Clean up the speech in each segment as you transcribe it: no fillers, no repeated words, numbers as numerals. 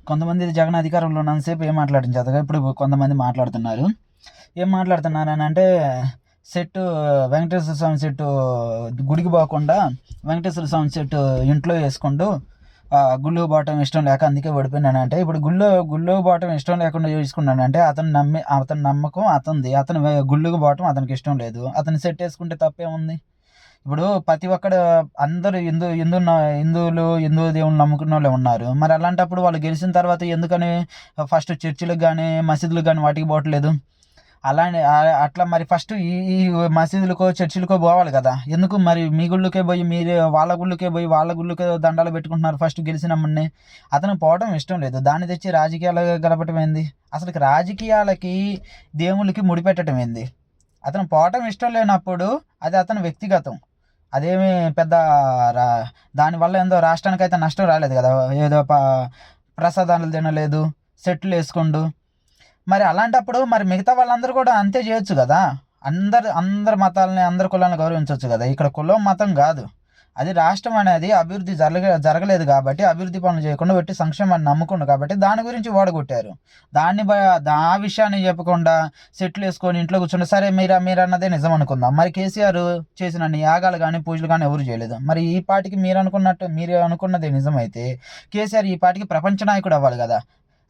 కొంతమంది జగన్ అధికారంలో ఉన్నంతసేపు ఏం మాట్లాడించదుగా, ఇప్పుడు కొంతమంది మాట్లాడుతున్నారు. ఏం మాట్లాడుతున్నారని అంటే, సెట్టు వెంకటేశ్వర స్వామి సెట్టు గుడికి పోకుండా వెంకటేశ్వర స్వామి సెట్టు ఇంట్లో వేసుకుంటూ గుళ్ళు పోవటం ఇష్టం లేక అందుకే ఓడిపోయినానంటే, ఇప్పుడు గుళ్ళో పోవటం ఇష్టం లేకుండా చేసుకున్నానంటే అతని నమ్మకం అతనిది. అతను గుళ్ళకు పోవటం అతనికి ఇష్టం లేదు. అతను సెట్ వేసుకుంటే తప్పేముంది? ఇప్పుడు ప్రతి ఒక్కడు అందరూ హిందూ దేవుళ్ళు నమ్ముకున్న వాళ్ళే ఉన్నారు. మరి అలాంటప్పుడు వాళ్ళు గెలిచిన తర్వాత ఎందుకని ఫస్ట్ చర్చిలకు కానీ మసీదులకు కానీ వాటికి పోవట్లేదు? అట్లా మరి ఫస్ట్ ఈ ఈ మసీదులకో చర్చిలకో పోవాలి కదా. ఎందుకు మరి మీ గుళ్ళకే పోయి మీరు వాళ్ళ గుళ్ళకే దండాలు పెట్టుకుంటున్నారు ఫస్ట్ గెలిచినమ్మని? అతను పోవడం ఇష్టం లేదు, దాన్ని తెచ్చి రాజకీయాలు గడపటం ఏంది? అసలు రాజకీయాలకి దేవుళ్ళకి ముడిపెట్టడం ఏంది? అతను పోవటం ఇష్టం లేనప్పుడు అది అతని వ్యక్తిగతం. అదేమి పెద్ద రా దానివల్ల ఏందో రాష్ట్రానికి అయితే నష్టం రాలేదు కదా. ఏదో ప్రసాదాలు తినలేదు, సెట్లు వేసుకుండు. మరి అలాంటప్పుడు మరి మిగతా వాళ్ళందరూ కూడా అంతే చేయొచ్చు కదా. అందరి మతాలని అందరి కులాలను గౌరవించవచ్చు కదా. ఇక్కడ కులం మతం కాదు, అది రాష్ట్రం అనేది అభివృద్ధి జరగలేదు కాబట్టి అభివృద్ధి పనులు చేయకుండా పెట్టి సంక్షేమాన్ని నమ్ముకుండు కాబట్టి దాని గురించి ఓడగొట్టారు. ఆ విషయాన్ని చెప్పకుండా సెట్లు వేసుకొని ఇంట్లో కూర్చుంటే సరే మీరు అన్నదే నిజం అనుకుందాం. మరి కేసీఆర్ చేసిన యాగాలు కానీ పూజలు కానీ ఎవరు చేయలేదు. మరి ఈ పాటికి మీరు అనుకున్నదే నిజమైతే కేసీఆర్ ఈ పాటికి ప్రపంచ నాయకుడు అవ్వాలి కదా.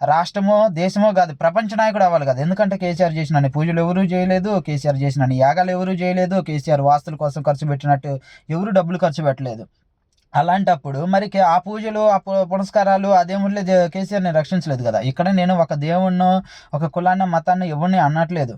రాష్ట్రమో దేశమో కాదు, ప్రపంచ నాయకుడు అవ్వాలి కదా. ఎందుకంటే కేసీఆర్ చేసిన పూజలు ఎవరూ చేయలేదు, కేసీఆర్ చేసిన యాగాలు ఎవరూ చేయలేదు, కేసీఆర్ వాస్తుల కోసం ఖర్చు పెట్టినట్టు ఎవరు డబ్బులు ఖర్చు పెట్టలేదు. అలాంటప్పుడు మరి ఆ పూజలు ఆ పునస్కారాలు ఆ దేవుళ్ళే కేసీఆర్ని రక్షించలేదు కదా. ఇక్కడ నేను ఒక దేవుణ్ణో ఒక కులాన్ని మతాన్ని ఎవరిని అనట్లేదు.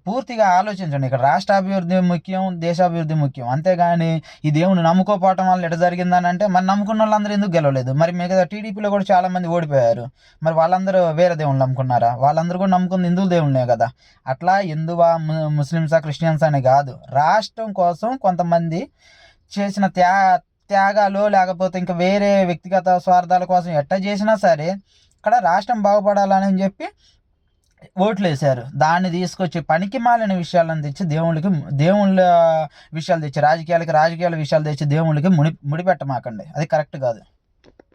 పూర్తిగా ఆలోచించండి. ఇక్కడ రాష్ట్ర అభివృద్ధి ముఖ్యం, దేశాభివృద్ధి ముఖ్యం. అంతేగాని ఈ దేవుని నమ్ముకోపోవటం వల్ల ఎట జరిగిందని అంటే, మరి నమ్ముకున్న వాళ్ళందరూ ఎందుకు గెలవలేదు? మరి మిగతా టీడీపీలో కూడా చాలా మంది ఓడిపోయారు. మరి వాళ్ళందరూ వేరే దేవుళ్ళు నమ్ముకున్నారా? వాళ్ళందరూ కూడా నమ్ముకుంది హిందువుల దేవుళ్ళనే కదా. అట్లా హిందువా ముస్లిమ్సా క్రిస్టియన్స్ అని కాదు, రాష్ట్రం కోసం కొంతమంది చేసిన త్యాగాలు లేకపోతే ఇంకా వేరే వ్యక్తిగత స్వార్థాల కోసం ఎట్ట చేసినా సరే ఇక్కడ రాష్ట్రం బాగుపడాలని చెప్పి ఓట్లు వేశారు. దాన్ని తీసుకొచ్చి పనికి మాలిన విషయాలను తెచ్చి దేవుళ్ళ విషయాలు తెచ్చి రాజకీయాల విషయాలు తెచ్చి దేవుళ్ళకి ముడిపెట్టమాకండి. అది కరెక్ట్ కాదు.